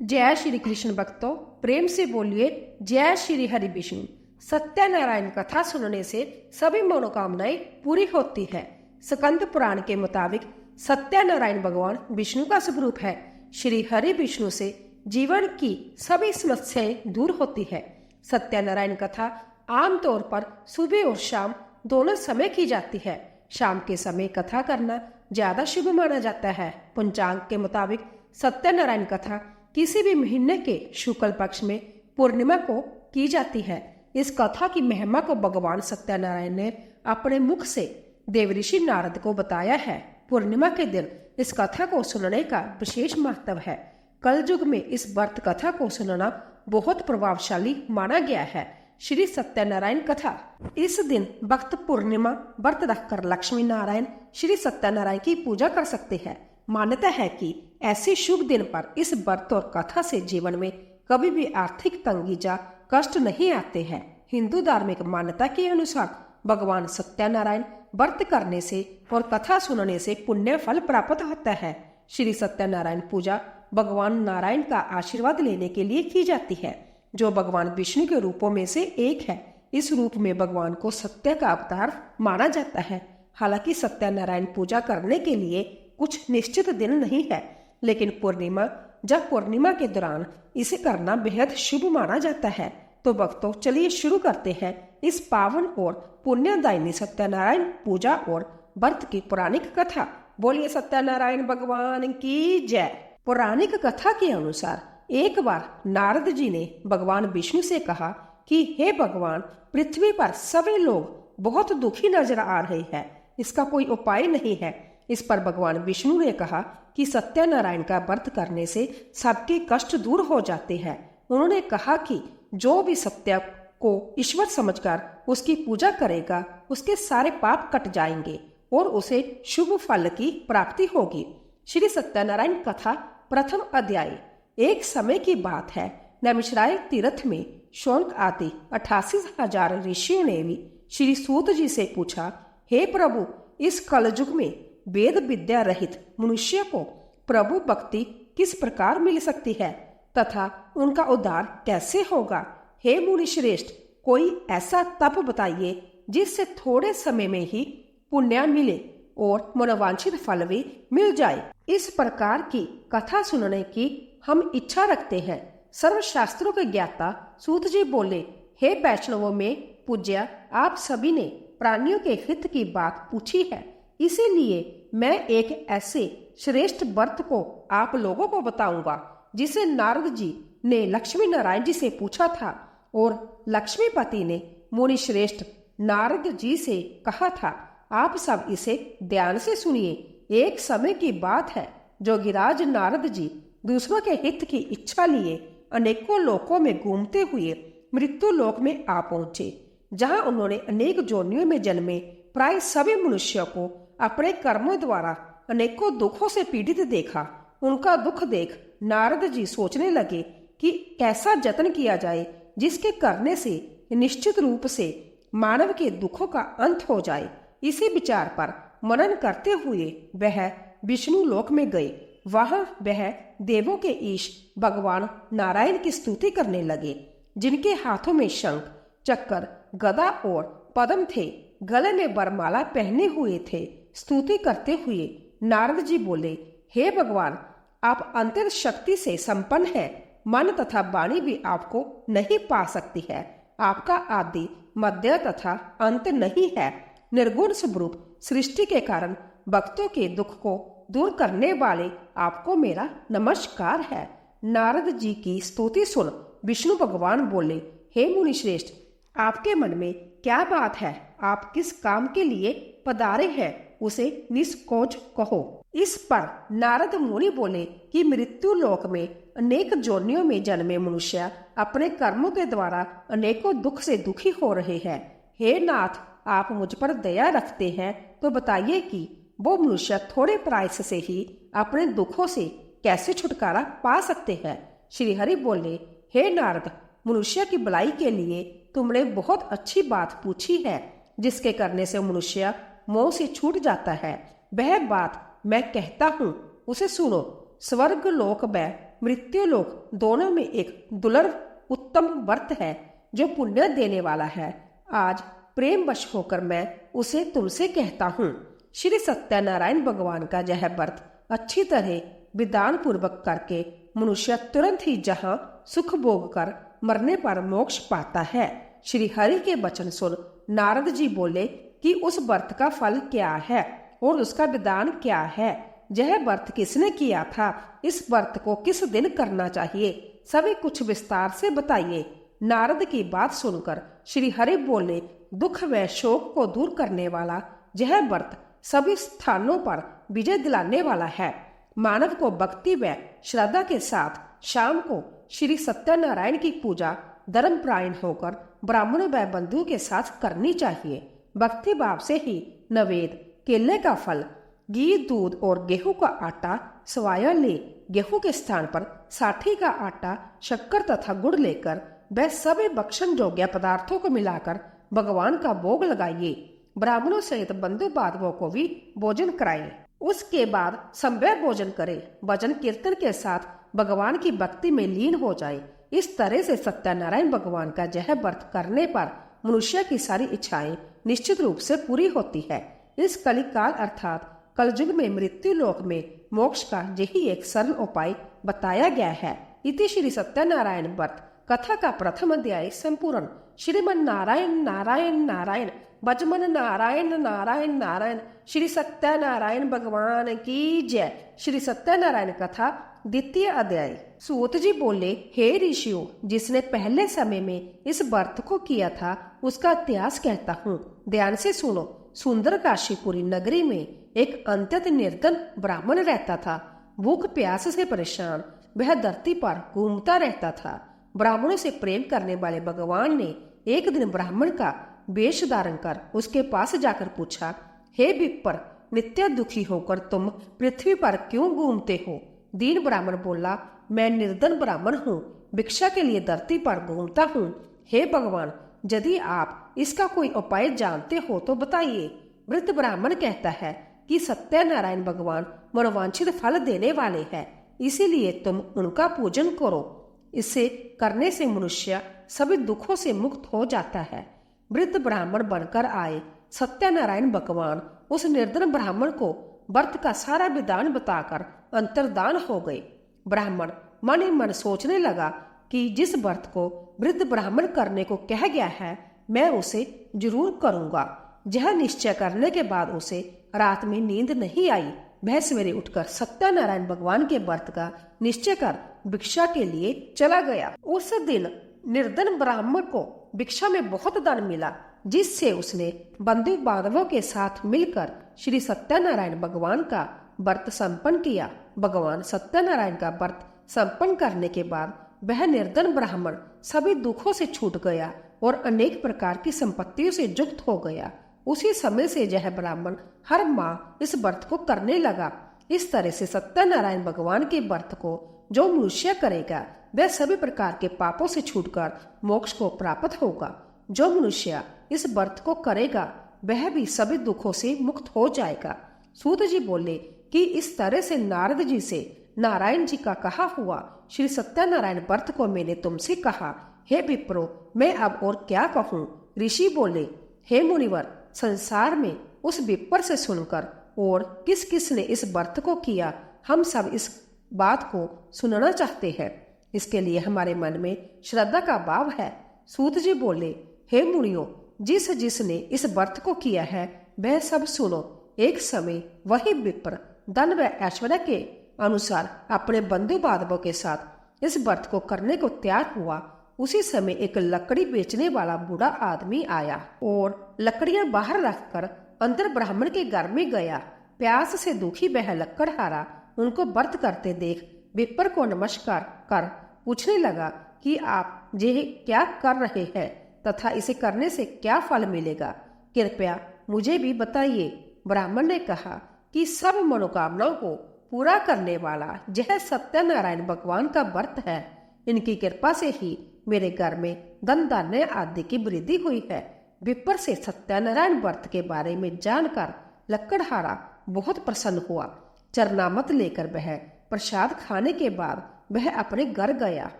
जय श्री कृष्ण भक्तों, प्रेम से बोलिए जय श्री हरि विष्णु। सत्यनारायण कथा सुनने से सभी मनोकामनाएं पूरी होती है। स्कंद पुराण के मुताबिक सत्यनारायण भगवान विष्णु का स्वरूप है। श्री हरि विष्णु से जीवन की सभी समस्याएं दूर होती है। सत्यनारायण कथा आमतौर पर सुबह और शाम दोनों समय की जाती है। शाम के समय कथा करना ज्यादा शुभ माना जाता है। पंचांग के मुताबिक सत्यनारायण कथा किसी भी महीने के शुक्ल पक्ष में पूर्णिमा को की जाती है। इस कथा की महिमा को भगवान सत्यनारायण ने अपने मुख से देवऋषि नारद को बताया है। पूर्णिमा के दिन इस कथा को सुनने का विशेष महत्व है। कल युग में इस व्रत कथा को सुनना बहुत प्रभावशाली माना गया है। श्री सत्यनारायण कथा। इस दिन भक्त पूर्णिमा व्रत रखकर लक्ष्मी नारायण श्री सत्यनारायण की पूजा कर सकते हैं। मान्यता है कि ऐसे शुभ दिन पर इस व्रत और कथा से जीवन में कभी भी आर्थिक तंगी या कष्ट नहीं आते हैं। हिंदू धार्मिक मान्यता के अनुसार भगवान सत्यनारायण व्रत करने से और कथा सुनने से पुण्य फल प्राप्त होता है। श्री सत्यनारायण पूजा भगवान नारायण का आशीर्वाद लेने के लिए की जाती है, जो भगवान विष्णु के रूपों में से एक है। इस रूप में भगवान को सत्य का अवतार माना जाता है। हालांकि सत्यनारायण पूजा करने के लिए कुछ निश्चित दिन नहीं है, लेकिन पूर्णिमा के दौरान इसे करना बेहद शुभ माना जाता है। तो भक्तों, चलिए शुरू करते हैं इस पावन और पुण्यदायिनी सत्यनारायण पूजा और व्रत की पौराणिक कथा। बोलिए सत्यनारायण भगवान की जय। पौराणिक कथा के अनुसार एक बार नारद जी ने भगवान विष्णु से कहा कि हे भगवान, पृथ्वी पर सभी लोग बहुत दुखी नजर आ रहे हैं, इसका कोई उपाय नहीं है। इस पर भगवान विष्णु ने कहा कि सत्यनारायण का व्रत करने से सबके कष्ट दूर हो जाते हैं। उन्होंने कहा कि जो भी सत्य को ईश्वर समझकर उसकी पूजा करेगा, उसके सारे पाप कट जाएंगे और उसे शुभ फल की प्राप्ति होगी। श्री सत्यनारायण कथा प्रथम अध्याय। एक समय की बात है, नैमिषारण्य तीर्थ में शौनक आदि 88,000 ऋषियों ने भी श्री सूत जी से पूछा, हे प्रभु, इस कलयुग में वेद विद्या रहित मनुष्य को प्रभु भक्ति किस प्रकार मिल सकती है तथा उनका उद्धार कैसे होगा? हे मुनि श्रेष्ठ, कोई ऐसा तप बताइए जिससे थोड़े समय में ही पुण्य मिले और मनोवांछित फल भी मिल जाए। इस प्रकार की कथा सुनने की हम इच्छा रखते हैं। सर्वशास्त्रों के ज्ञाता सूत जी बोले, हे वैष्णवों में पूज्य, आप सभी ने प्राणियों के हित की बात पूछी है, इसीलिए मैं एक ऐसे श्रेष्ठ व्रत को आप लोगों को बताऊंगा जिसे नारद जी ने लक्ष्मी नारायण जी से पूछा था और लक्ष्मीपति ने मुनि श्रेष्ठ नारद जी से कहा था। आप सब इसे ध्यान से सुनिए। एक समय की बात है, जोगिराज नारद जी दूसरों के हित की इच्छा लिए अनेकों लोकों में घूमते हुए मृत्यु लोक में आ पहुंचे, जहां उन्होंने अनेक जोनियों में जन्मे प्राय सभी मनुष्यों को अपने कर्मों द्वारा अनेकों दुखों से पीड़ित देखा। उनका दुख देख नारद जी सोचने लगे कि कैसा जतन किया जाए जिसके करने से निश्चित रूप से मानव के दुखों का अंत हो जाए। इसी विचार पर मनन करते हुए वह विष्णु लोक में गए। वहां वह देवों के ईश भगवान नारायण की स्तुति करने लगे, जिनके हाथों में शंख, चक्र, गदा और पद्म थे, गले में वरमाला पहने हुए थे। स्तुति करते हुए नारद जी बोले, हे भगवान, आप अंतर शक्ति से संपन्न हैं, मन तथा वाणी भी आपको नहीं पा सकती है। आपका आदि मध्य तथा अंत नहीं है। निर्गुण स्वरूप सृष्टि के कारण भक्तों के दुख को दूर करने वाले आपको मेरा नमस्कार है। नारद जी की स्तुति सुन विष्णु भगवान बोले, हे मुनि श्रेष्ठ, आपके मन में क्या बात है? आप किस काम के लिए पधारे हैं, उसे निष्कोच कहो। इस पर नारद मुनि बोले कि मृत्यु लोक में अनेक जोनियों में जन्मे मनुष्य अपने कर्मों के द्वारा अनेकों दुख से दुखी हो रहे हैं। हे नाथ, आप मुझ पर दया रखते हैं तो बताइए कि वो मनुष्य थोड़े प्रायश्च से ही अपने दुखों से कैसे छुटकारा पा सकते हैं। श्री हरि बोले, हे नारद, मनुष्य की भलाई के लिए तुमने बहुत अच्छी बात पूछी है, जिसके करने से मनुष्य मोह से छूट जाता है। वह बात मैं कहता हूँ, उसे सुनो। स्वर्ग लोक में मृत्यु लोक दोनों में एक दुर्लभ उत्तम व्रत है जो पुण्य देने वाला है। आज प्रेम वश होकर मैं उसे तुमसे कहता हूँ। श्री सत्यनारायण भगवान का यह व्रत अच्छी तरह विधान पूर्वक करके मनुष्य तुरंत ही जहाँ सुख भोग कर मरने पर मोक्ष पाता है। श्री हरि के वचन सुन नारद जी बोले कि उस व्रत का फल क्या है और उसका विधान क्या है। यह व्रत किसने किया था, इस व्रत को किस दिन करना चाहिए, सभी कुछ विस्तार से बताइए। नारद की बात सुनकर श्री हरि बोले, दुख व शोक को दूर करने वाला यह व्रत सभी स्थानों पर विजय दिलाने वाला है। मानव को भक्ति व श्रद्धा के साथ शाम को श्री सत्यनारायण की पूजा धर्मपरायण होकर ब्राह्मणों व बंधुओं के साथ करनी चाहिए। भक्ति भाव से ही नवेद, केले का फल, घी, दूध और गेहूं का आटा सवाया ले गेहूं के स्थान पर साठी का आटा, शक्कर तथा गुड़ लेकर वह सभी भक्षण योग्य पदार्थों को मिलाकर भगवान का भोग लगाइए। ब्राह्मणों सहित बंधु बांधवों को भी भोजन कराएं। उसके बाद संभव भोजन करें। भजन कीर्तन के साथ भगवान की भक्ति में लीन हो जाए। इस तरह से सत्यनारायण भगवान का यह व्रत करने पर मनुष्य की सारी इच्छाएं निश्चित रूप से पूरी होती है। इस कलिकाल अर्थात कलयुग में मृत्यु लोक में मोक्ष का यही एक सरल उपाय बताया गया है। इति श्री सत्यनारायण व्रत कथा का प्रथम अध्याय संपूर्ण। श्रीमन नारायण नारायण नारायण भजमन नारायण नारायण नारायण। श्री सत्यनारायण भगवान की जय। श्री सत्यनारायण कथा द्वितीय अध्याय। सूत जी बोले, हे ऋषियों, जिसने पहले समय में इस व्रत को किया था उसका इतिहास कहता हूँ, ध्यान से सुनो। सुंदर काशीपुरी नगरी में एक अत्यंत निर्धन ब्राह्मण रहता था। भूख प्यास से परेशान वह धरती पर घूमता रहता था। ब्राह्मणों से प्रेम करने वाले भगवान ने एक दिन ब्राह्मण का वेश धारण कर उसके पास जाकर पूछा, हे विप्र, नित्य दुखी होकर तुम पृथ्वी पर क्यों घूमते हो? दीन ब्राह्मण बोला, मैं निर्धन ब्राह्मण हूँ, भिक्षा के लिए धरती पर घूमता हूँ। हे भगवान, यदि आप इसका कोई उपाय जानते हो तो बताइए। वृद्ध ब्राह्मण कहता है कि सत्यनारायण भगवान मनोवांछित फल देने वाले हैं, इसीलिए तुम उनका पूजन करो। इसे करने से मनुष्य सभी दुखों से मुक्त हो जाता है। वृद्ध ब्राह्मण बनकर आए सत्यनारायण भगवान उस निर्धन ब्राह्मण को व्रत का सारा विधान बताकर अंतर्धान हो गए। ब्राह्मण मन ही मन सोचने लगा कि जिस व्रत को वृद्ध ब्राह्मण करने को कह गया है मैं उसे जरूर करूंगा। यह निश्चय करने के बाद उसे रात में नींद नहीं आई। वह सवेरे उठकर सत्यनारायण भगवान के व्रत का निश्चय कर भिक्षा के लिए चला गया। उस दिन निर्धन ब्राह्मण को भिक्षा में बहुत धन मिला, जिससे उसने बंधु बांधवों के साथ मिलकर श्री सत्यनारायण भगवान का व्रत संपन्न किया। भगवान सत्यनारायण का व्रत संपन्न करने के बाद वह निर्धन ब्राह्मण सभी दुखों से छूट गया और अनेक प्रकार की संपत्तियों से युक्त हो गया। उसी समय से यह ब्राह्मण हर माह इस व्रत को करने लगा। इस तरह से सत्यनारायण भगवान के व्रत को जो मनुष्य करेगा वह सभी प्रकार के पापों से छूटकर मोक्ष को प्राप्त होगा। जो मनुष्य इस व्रत को करेगा वह भी सभी दुखों से मुक्त हो जाएगा। सूत जी बोले कि इस तरह से नारद जी से नारायण जी का कहा हुआ श्री सत्यनारायण व्रत को मैंने तुमसे कहा। हे विप्रो, मैं अब और क्या कहूँ? ऋषि बोले, हे मुनिवर, संसार में उस विप्र से सुनकर और किस किस ने इस व्रत को किया, हम सब इस बात को सुनना चाहते हैं। इसके लिए हमारे मन में श्रद्धा का भाव है। सूत जी बोले, हे मुनियों, जिस जिसने इस व्रत को किया है वह सब सुनो। एक समय वही विप्र धन व ऐश्वर्य के अनुसार अपने बंधु बांधवों के साथ इस व्रत को करने को तैयार हुआ। उसी समय एक लकड़ी बेचने वाला बूढ़ा आदमी आया और लकड़ियां बाहर रखकर अंदर ब्राह्मण के घर में गया। प्यास से दुखी वह लकड़हारा उनको व्रत करते देख विप्र को नमस्कार कर पूछने लगा कि आप ये क्या कर रहे हैं तथा इसे करने से क्या फल मिलेगा, कृपया मुझे भी बताइए। ब्राह्मण ने कहा कि सब मनोकामनाओं को पूरा करने वाला यह सत्यनारायण भगवान का व्रत है। इनकी कृपा से ही मेरे घर में धन धान्य आदि की वृद्धि हुई है। विप्र से सत्यनारायण व्रत के बारे में जानकर लकड़हारा बहुत प्रसन्न हुआ। चरनामत लेकर वह प्रसाद खाने के बाद वह अपने घर गया।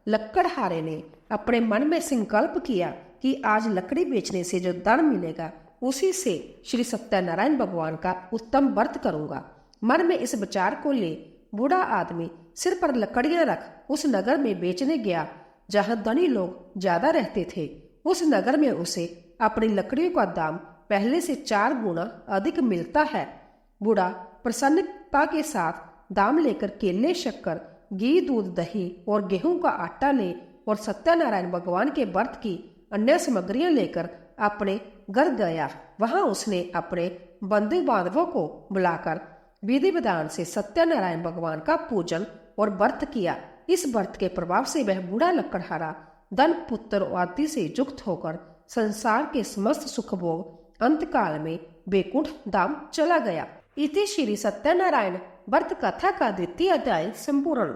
लकड़हारे ने अपने मन में संकल्प किया कि आज लकड़ी बेचने से जो धन मिलेगा उसी से श्री सत्यनारायण भगवान का उत्तम व्रत करूंगा। मन में इस विचार को ले बूढ़ा आदमी सिर पर लकड़ियां रख उस नगर में बेचने गया जहां धनी लोग ज्यादा रहते थे। उस नगर में उसे अपनी लकड़ियों का दाम पहले से 4 गुना अधिक मिलता है। बूढ़ा प्रसन्नता के साथ दाम लेकर केले, शक्कर, घी, दूध, दही और गेहूं का आटा ले और सत्यनारायण भगवान के व्रत की अन्य सामग्रियां लेकर अपने घर गया। वहां उसने अपने बंधु बांधवों को बुलाकर विधि विधान से सत्यनारायण भगवान का पूजन और व्रत किया। इस व्रत के प्रभाव से वह बूढ़ा लकड़हारा धन, पुत्र आदि से युक्त होकर संसार के समस्त सुख भोग अंतकाल में बैकुंठ धाम चला गया। इति श्री सत्यनारायण व्रत कथा का द्वितीय अध्याय संपूर्ण।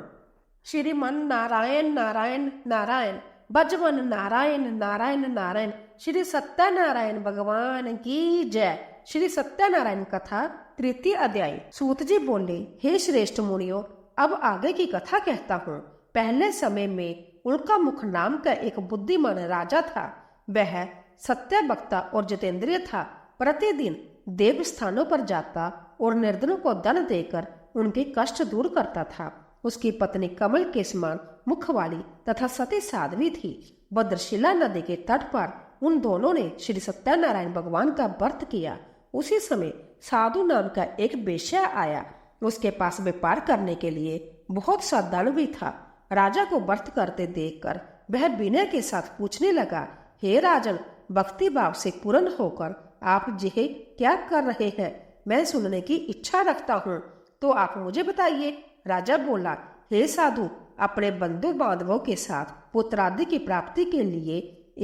श्रीमन नारायण नारायण नारायण भजवन नारायण नारायण नारायण। श्री सत्यनारायण भगवान की जय। श्री सत्यनारायण कथा तृतीय अध्याय। सूत जी बोले, हे श्रेष्ठ मुनियों, अब आगे की कथा कहता हूँ। पहले समय में उल्का मुख नाम का एक बुद्धिमान राजा था। वह सत्य वक्ता और जितेंद्रिय था। प्रतिदिन देव स्थानों पर जाता और निर्धनों को धन देकर उनके कष्ट दूर करता था। उसकी पत्नी कमल के समान मुख वाली तथा सती साध्वी थी। भद्रशिला नदी के तट पर उन दोनों ने श्री सत्यनारायण भगवान का व्रत किया। उसी समय साधु नाम का एक वेश्या आया। उसके पास व्यापार करने के लिए बहुत सा धन भी था। राजा को व्रत करते देखकर वह विनय के साथ पूछने लगा, हे राजन, भक्ति भाव से पूर्ण होकर आप यह क्या कर रहे हैं? मैं सुनने की इच्छा रखता हूँ, तो आप मुझे बताइए। राजा बोला, हे साधु, अपने बंधु बांधवों के साथ पुत्रादि की प्राप्ति के लिए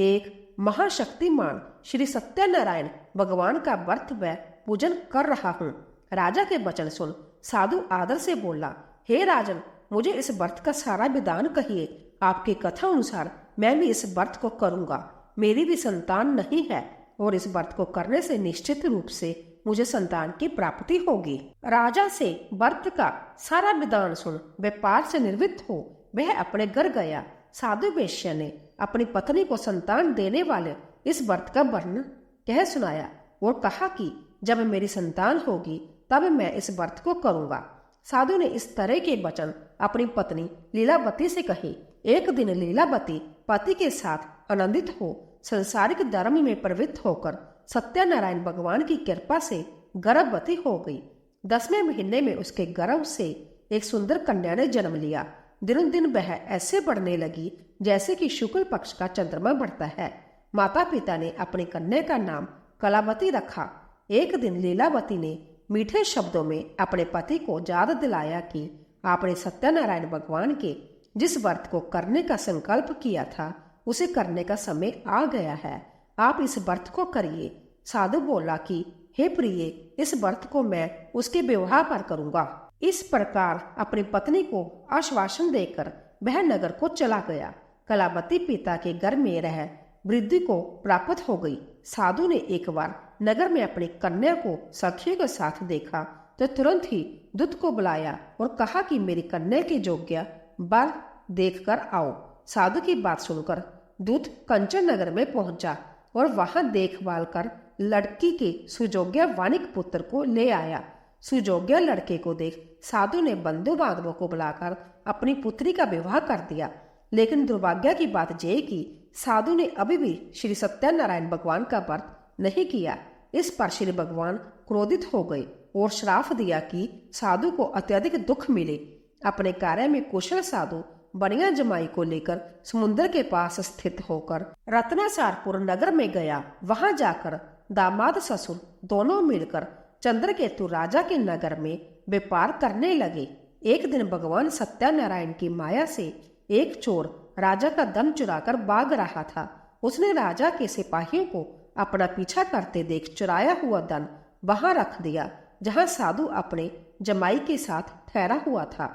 एक महाशक्तिमान श्री सत्यनारायण भगवान का व्रत व पूजन कर रहा हूँ। राजा के वचन सुन साधु आदर से बोला, हे राजन, मुझे इस व्रत का सारा विधान कहिए। आपके कथा अनुसार मैं भी इस व्रत को करूंगा। मेरी भी संतान नहीं है और इस व्रत को करने से निश्चित रूप से मुझे संतान की प्राप्ति होगी। राजा से व्रत का सारा विधान सुन व्यापार से निवृत्त हो वह अपने घर गया। साधु वेश्या ने अपनी पत्नी को संतान देने वाले इस व्रत का वर्णन कह सुनाया और कहा कि जब मेरी संतान होगी तब मैं इस व्रत को करूंगा। साधु ने इस तरह के वचन अपनी पत्नी लीलावती से कहे। एक दिन लीलावती पति के साथ आनंदित हो संसारिक धर्म में प्रवृत्त होकर सत्यनारायण भगवान की कृपा से गर्भवती हो गई। 10वें महीने में उसके गर्भ से एक सुंदर कन्या ने जन्म लिया। दिनों दिन वह ऐसे बढ़ने लगी जैसे कि शुक्ल पक्ष का चंद्रमा बढ़ता है। माता पिता ने अपनी कन्या का नाम कलावती रखा। एक दिन लीलावती ने मीठे शब्दों में अपने पति को याद दिलाया कि आपने सत्यनारायण भगवान के जिस व्रत को करने का संकल्प किया था उसे करने का समय आ गया है। आप इस व्रत को करिए। साधु बोला कि हे प्रिय, इस व्रत को मैं उसके विवाह पर करूंगा। इस प्रकार अपनी पत्नी को आश्वासन देकर वह नगर को चला गया। कलावती पिता के घर में रह वृद्धि को प्राप्त हो गई। साधु ने एक बार नगर में अपनी कन्या को सखियों के साथ देखा तो तुरंत ही दूत को बुलाया और कहा कि मेरी कन्या के योग्य वर देखकर आओ। साधु की बात सुनकर दूत कंचन नगर में पहुंचा और वहां देखभाल कर लड़की के सुयोग्य वाणिक पुत्र को ले आया। सुयोग्य लड़के को देख साधु ने बंधु बांधवों को बुलाकर अपनी पुत्री का विवाह कर दिया। लेकिन दुर्भाग्य की बात यह कि साधु ने अभी भी श्री सत्यनारायण भगवान का व्रत नहीं किया। इस पर श्री भगवान क्रोधित हो गए और श्राप दिया कि साधु को अत्यधिक दुख मिले। अपने कार्य में कुशल साधु बढ़िया जमाई को लेकर समुद्र के पास स्थित होकर रत्नासारपुर नगर में गया। वहां जाकर दामाद ससुर दोनों मिलकर चंद्रकेतु राजा के नगर में व्यापार करने लगे। एक दिन भगवान सत्यनारायण की माया से एक चोर राजा का धन चुराकर भाग रहा था। उसने राजा के सिपाहियों को अपना पीछा करते देख चुराया हुआ धन वहां रख दिया जहां साधु अपने जमाई के साथ ठहरा हुआ था।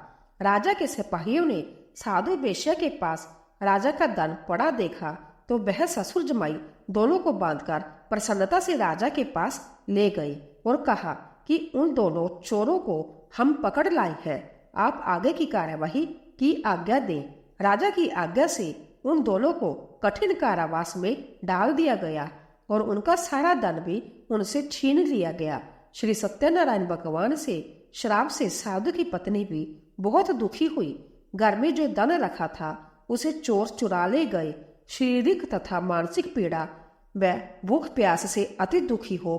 राजा के सिपाहियों ने साधु वेश्या के पास राजा का धन पड़ा देखा तो वह ससुर जमाई दोनों को बांधकर प्रसन्नता से राजा के पास ले गए और कहा कि उन दोनों चोरों को हम पकड़ लाए हैं। आप आगे की कार्यवाही की आज्ञा दें। राजा की आज्ञा से उन दोनों को कठिन कारावास में डाल दिया गया और उनका सारा धन भी उनसे छीन लिया गया। श्री सत्यनारायण भगवान से श्राप से साधु की पत्नी भी बहुत दुखी हुई। घर में जो धन रखा था उसे चोर चुरा ले गए। शारीरिक तथा मानसिक पीड़ा व भूख प्यास से अति दुखी हो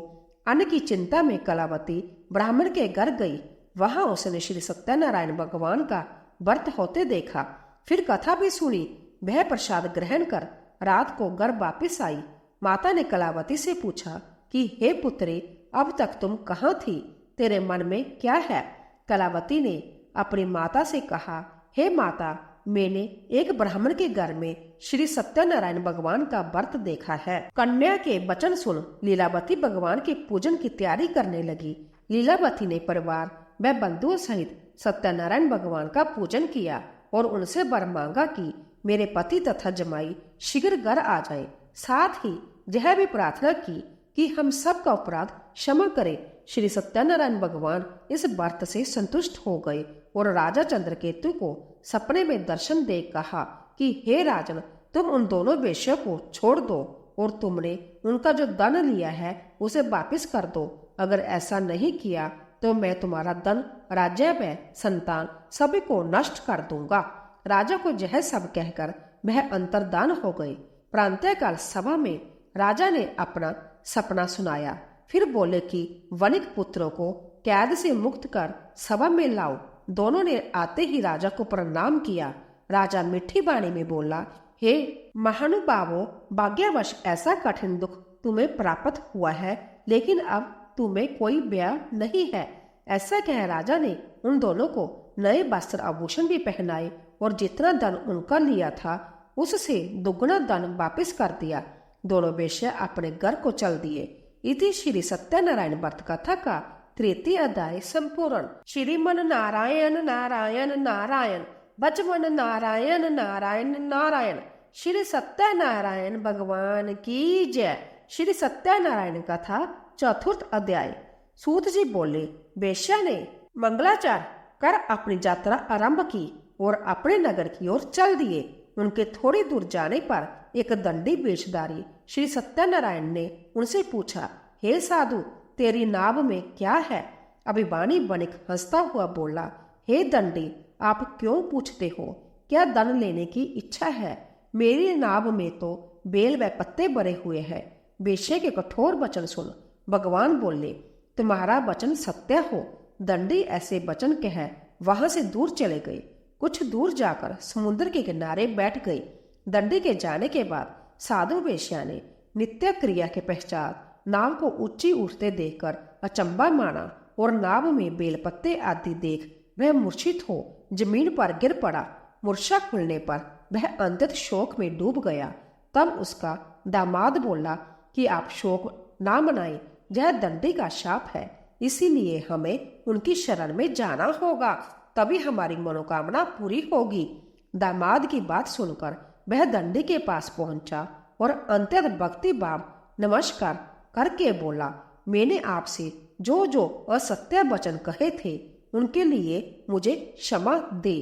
अन्न की चिंता में कलावती ब्राह्मण के घर गई। वहां उसने श्री सत्यनारायण भगवान का व्रत होते देखा। फिर कथा भी सुनी। वह प्रसाद ग्रहण कर रात को घर वापिस आई। माता ने कलावती से पूछा कि हे पुत्री, अब तक तुम कहाँ थी? तेरे मन में क्या है? कलावती ने अपनी माता से कहा, हे माता, मैंने एक ब्राह्मण के घर में श्री सत्यनारायण भगवान का व्रत देखा है। कन्या के वचन सुन लीलावती भगवान के पूजन की तैयारी करने लगी। लीलावती ने परिवार व बंधुओं सहित सत्यनारायण भगवान का पूजन किया और उनसे वर मांगा कि मेरे पति तथा जमाई शीघ्र घर आ जाए। साथ ही यह भी प्रार्थना की कि हम सब का अपराध क्षमा करे। श्री सत्यनारायण भगवान इस व्रत से संतुष्ट हो गए और राजा चंद्रकेतु को सपने में दर्शन दे कहा कि हे राजन, तुम उन दोनों वेश्यों को छोड़ दो और तुमने उनका जो धन लिया है उसे वापस कर दो। अगर ऐसा नहीं किया तो मैं तुम्हारा धन, राज्य व संतान सभी को नष्ट कर दूंगा। राजा को यह सब कहकर वह अंतर्धान हो गए। प्रांतःकाल सभा में राजा ने अपना सपना सुनाया। फिर बोले कि वणिक पुत्रों को कैद से मुक्त कर सभा में लाओ। दोनों ने आते ही राजा को प्रणाम किया। राजा मीठी वाणी में बोला, हे महानुभावों, भाग्यवश ऐसा कठिन दुख तुम्हें प्राप्त हुआ है, लेकिन अब तुम्हें कोई भय नहीं है। ऐसा कह राजा ने उन दोनों को नए वस्त्र आभूषण भी पहनाए और जितना धन उनका लिया था उससे दुगुना धन वापस कर दिया। दोनों वेश्या अपने घर को चल दिए। इति श्री सत्यनारायण व्रत कथा का तृतीय अध्याय संपूर्ण। श्रीमन नारायण नारायण नारायण, बचमन नारायण नारायण नारायण। श्री सत्यनारायण भगवान की जय। श्री सत्यनारायण कथा चतुर्थ अध्याय। सूत जी बोले, वेश्या ने मंगलाचार कर अपनी यात्रा आरंभ की और अपने नगर की ओर चल दिए। उनके थोड़ी दूर जाने पर एक दंडी वेशधारी श्री सत्यनारायण ने उनसे पूछा, हे साधु, तेरी नाभ में क्या है? अभिमानी वणिक हंसता हुआ बोला, हे दंडी, आप क्यों पूछते हो? क्या धन लेने की इच्छा है? मेरी नाभ में तो बेल व पत्ते भरे हुए हैं। वेश्या के कठोर वचन सुन भगवान बोले, तुम्हारा वचन सत्य हो। दंडी ऐसे वचन कह वहां से दूर चले गए। कुछ दूर जाकर समुद्र के किनारे बैठ गए। दंडी के जाने के बाद साधु वेश्या ने नित्य क्रिया के पश्चात नाव को ऊंची उठते देखकर अचंबा माना और नाव में बेलपत्ते आदि देख वह मूर्छित हो जमीन पर गिर पड़ा। मूर्छा खुलने पर वह अंतत शोक में डूब गया। तब उसका दामाद बोला कि आप शोक ना मनाएं, यह दंडी का शाप है, इसीलिए हमें उनकी शरण में जाना होगा, तभी हमारी मनोकामना पूरी होगी। दामाद की बात सुनकर वह दंडी के पास पहुंचा और अत्यंत भक्ति भाव नमस्कार करके बोला, मैंने आपसे जो जो असत्य वचन कहे थे उनके लिए मुझे क्षमा दे।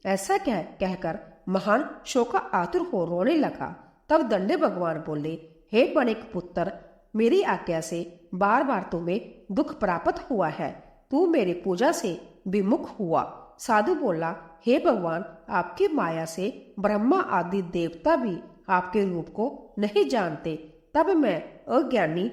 ऐसा कहकर महान शोका आतुर हो रोने लगा। तब दंडे भगवान बोले, हे वणिक पुत्र, मेरी आज्ञा से बार बार तुम्हें दुख प्राप्त हुआ है। तू मेरी पूजा से विमुख हुआ। साधु बोला, हे भगवान, आपकी माया से ब्रह्मा आदि देवता भी आपके रूप को नहीं जानते, तब मैं अज्ञानी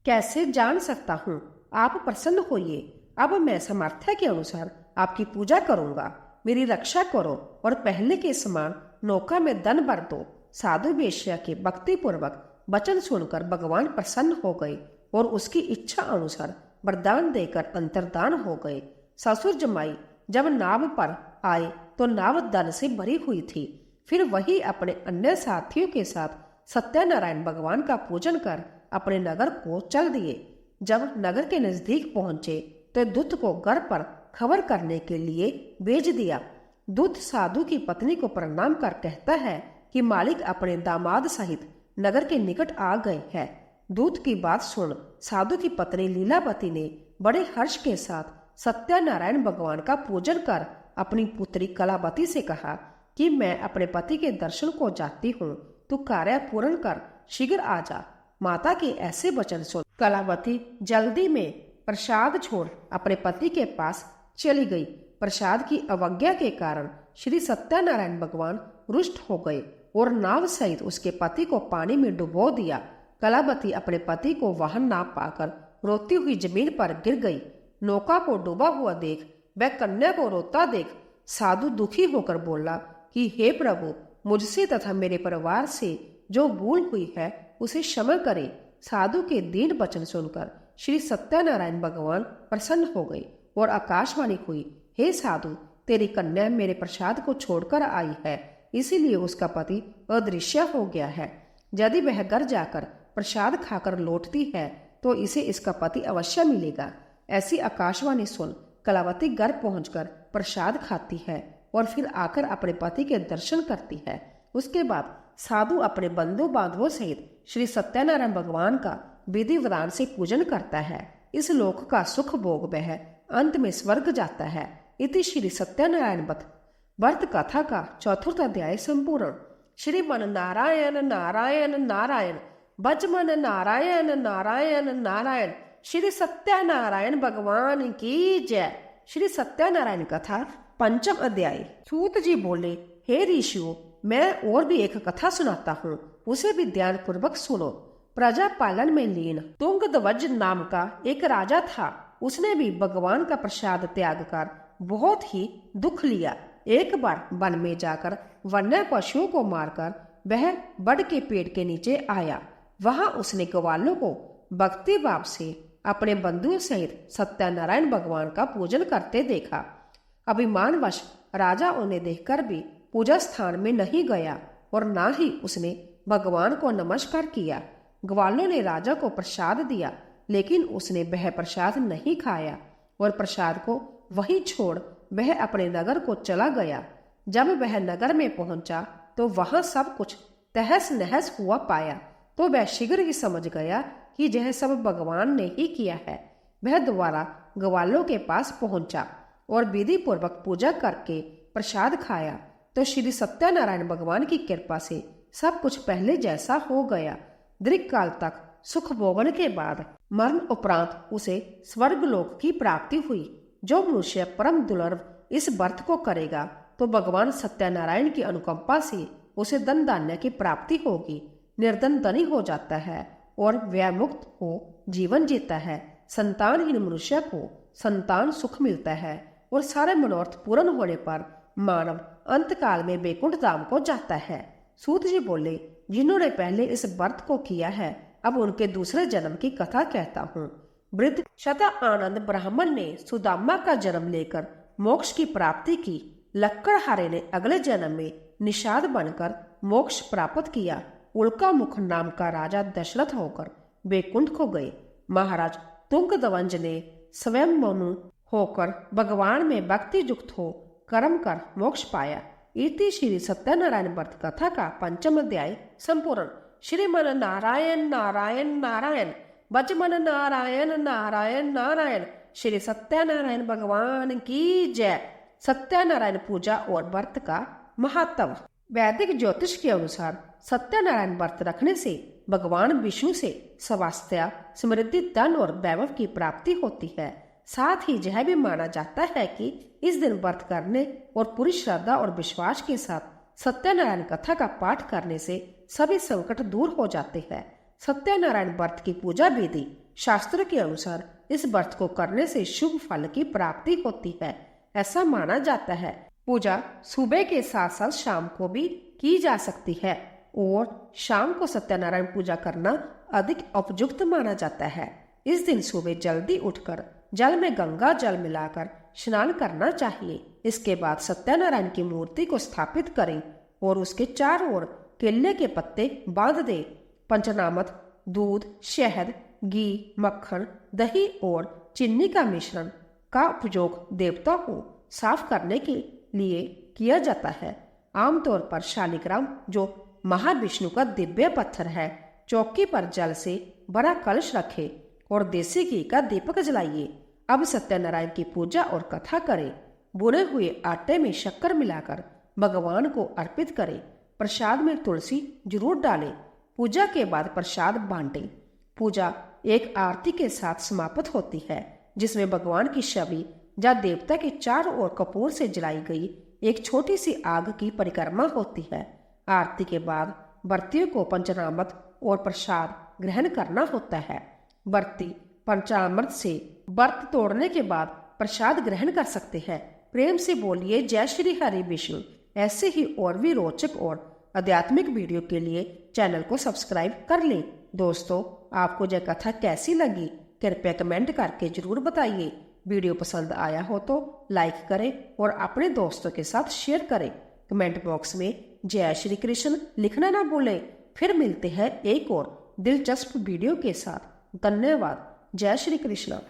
कैसे जान सकता हूँ? आप प्रसन्न होइए। अब मैं सामर्थ्य के अनुसार आपकी पूजा करूंगा। मेरी रक्षा करो और पहले के समान नौका में धन भर दो। साधु वेश्या के भक्ति पूर्वक वचन सुनकर भगवान प्रसन्न हो गए और उसकी इच्छा अनुसार वरदान देकर अंतर्धान हो गए। ससुर जमाई जब नाव पर आए तो नाव धन से भरी हुई थी। फिर वही अपने अन्य साथियों के साथ सत्यनारायण भगवान का पूजन कर अपने नगर को चल दिए। जब नगर के नजदीक पहुंचे तो दूत को घर पर खबर करने के लिए भेज दिया। दूत साधु की पत्नी को प्रणाम कर कहता है कि मालिक अपने दामाद सहित नगर के निकट आ गए हैं। दूत की बात सुन साधु की पत्नी लीलावती ने बड़े हर्ष के साथ सत्यनारायण भगवान का पूजन कर अपनी पुत्री कलावती से कहा कि मैं अपने पति के दर्शन को जाती हूँ, तू कार्य पूर्ण कर, शीघ्र आ जा। माता के ऐसे वचन सुन कलावती जल्दी में प्रसाद छोड़ अपने पति के पास चली गई। प्रसाद की अवज्ञा के कारण श्री सत्यनारायण भगवान रुष्ट हो गए और नाव सहित उसके पति को पानी में डुबो दिया। कलावती अपने पति को वहां ना पाकर रोती हुई जमीन पर गिर गई। नौका को डूबा हुआ देख वह कन्या को रोता देख साधु दुखी होकर बोला कि हे प्रभु, मुझसे तथा मेरे परिवार से जो भूल हुई है उसे क्षमा करे। साधु के दीन वचन सुनकर श्री सत्यनारायण भगवान प्रसन्न हो गए और आकाशवाणी हुई, हे साधु, तेरी कन्या मेरे प्रसाद को छोड़कर आई है, इसीलिए उसका पति अदृश्य हो गया है। यदि वह घर जाकर प्रसाद खाकर लौटती है तो इसे इसका पति अवश्य मिलेगा। ऐसी आकाशवाणी सुन कलावती घर पहुंचकर प्रसाद खाती है और फिर आकर अपने पति के दर्शन करती है। उसके बाद साधु अपने बंधु बांधवों सहित श्री सत्यनारायण भगवान का विधि विधान से पूजन करता है। इस लोक का सुख भोग वह अंत में स्वर्ग जाता है। इति श्री सत्यनारायण व्रत कथा का चतुर्थ अध्याय संपूर्ण। श्रीमन नारायण नारायण नारायण भजमन नारायण नारायण नारायण। श्री सत्यनारायण भगवान की जय। श्री सत्यनारायण कथा पंचम अध्याय। सूत जी बोले, हे ऋषियों, मैं और भी एक कथा सुनाता हूँ, उसे भी ध्यान पूर्वक सुनो। प्रजा पालन में लीन तुंगध्वज नाम का एक राजा था। उसने भी भगवान का प्रसाद त्याग कर बहुत ही दुख लिया। एक बार वन में जाकर वन्य पशुओं को मारकर वह बड़ के पेड़ के नीचे आया। वहां उसने ग्वालों को भक्ति भाव से अपने बंधुओं सहित सत्यनारायण भगवान का पूजन करते देखा। अभिमानवश राजा उन्हें देखकर भी पूजा स्थान में नहीं गया और ना ही उसने भगवान को नमस्कार किया। ग्वालों ने राजा को प्रसाद दिया, लेकिन उसने वह प्रसाद नहीं खाया और प्रसाद को वहीं छोड़ वह अपने नगर को चला गया। जब वह नगर में पहुंचा तो वहां सब कुछ तहस नहस हुआ पाया तो वह शीघ्र ही समझ गया कि यह सब भगवान ने ही किया है। वह दोबारा ग्वालों के पास पहुंचा और विधि पूर्वक पूजा करके प्रसाद खाया तो श्री सत्यनारायण भगवान की कृपा से सब कुछ पहले जैसा हो गया। दीर्घ काल तक सुख भोगने के बाद मरण उपरांत उसे स्वर्ग लोक की प्राप्ति हुई। जो मनुष्य परम दुर्लभ इस व्रत को करेगा तो भगवान सत्यनारायण की अनुकंपा से उसे धन धान्य की प्राप्ति होगी। निर्धन धनी हो जाता है और व्यमुक्त हो जीवन जीता है। संतानहीन मनुष्य को संतान सुख मिलता है और सारे मनोरथ पूर्ण होने पर मानव अंत काल में वैकुंठ धाम को जाता है। सूत जी बोले, जिन्होंने पहले इस व्रत को किया है अब उनके दूसरे जन्म की कथा कहता हूँ। वृद्ध शता आनंद ब्राह्मण ने सुदामा का जन्म लेकर मोक्ष की प्राप्ति की। लक्कड़हारे ने अगले जन्म में निषाद बनकर मोक्ष प्राप्त किया। उल्का मुख नाम का राजा दशरथ होकर वैकुंठ को गए। महाराज तुंगध्वज ने स्वयं मनु होकर भगवान में भक्ति युक्त हो कर्म कर मोक्ष पाया। इति श्री सत्यनारायण व्रत कथा का पंचम अध्याय संपूर्ण। श्रीमन नारायण नारायण नारायण भजमन नारायण नारायण नारायण। श्री सत्यनारायण भगवान की जय। सत्यनारायण पूजा और व्रत का महत्व। वैदिक ज्योतिष के अनुसार सत्यनारायण व्रत रखने से भगवान विष्णु से स्वास्थ्य, समृद्धि, धन और वैभव की प्राप्ति होती है। साथ ही यह भी माना जाता है कि इस दिन व्रत करने और पूरी श्रद्धा और विश्वास के साथ सत्यनारायण कथा का पाठ करने से सभी संकट दूर हो जाते हैं। सत्यनारायण व्रत की पूजा विधि। शास्त्र के अनुसार इस व्रत को करने से शुभ फल की प्राप्ति होती है, ऐसा माना जाता है। पूजा सुबह के साथ साथ शाम को भी की जा सकती है और शाम को सत्यनारायण पूजा करना अधिक उपयुक्त माना जाता है। इस दिन सुबह जल्दी उठकर जल में गंगा जल मिलाकर स्नान करना चाहिए। इसके बाद सत्यनारायण की मूर्ति को स्थापित करें और उसके चारों ओर केले के पत्ते बांध दे। पंचनामत, दूध, शहद, घी, मक्खन, दही और चीनी का मिश्रण का उपयोग देवता को साफ करने के लिए किया जाता है। आमतौर पर शालिग्राम, जो महाविष्णु का दिव्य पत्थर है, चौकी पर जल से बड़ा कलश रखे और देसी घी का दीपक जलाइए। अब सत्यनारायण की पूजा और कथा करें। भुने हुए आटे में शक्कर मिलाकर भगवान को अर्पित करें। प्रसाद में तुलसी जरूर डालें। पूजा के बाद प्रसाद बांटें। पूजा एक आरती के साथ समाप्त होती है, जिसमें भगवान की छवि या देवता के चारों ओर कपूर से जलाई गई एक छोटी सी आग की परिक्रमा होती है। आरती के बाद व्रतियों को पंचामृत और प्रसाद ग्रहण करना होता है। व्रती पंचामृत से व्रत तोड़ने के बाद प्रसाद ग्रहण कर सकते हैं। प्रेम से बोलिए जय श्री हरि विष्णु। ऐसे ही और भी रोचक और आध्यात्मिक वीडियो के लिए चैनल को सब्सक्राइब कर लें। दोस्तों, आपको यह कथा कैसी लगी कृपया कमेंट करके जरूर बताइए। वीडियो पसंद आया हो तो लाइक करें और अपने दोस्तों के साथ शेयर करें। कमेंट बॉक्स में जय श्री कृष्ण लिखना ना भूलें। फिर मिलते हैं एक और दिलचस्प वीडियो के साथ। धन्यवाद। जय श्री कृष्ण।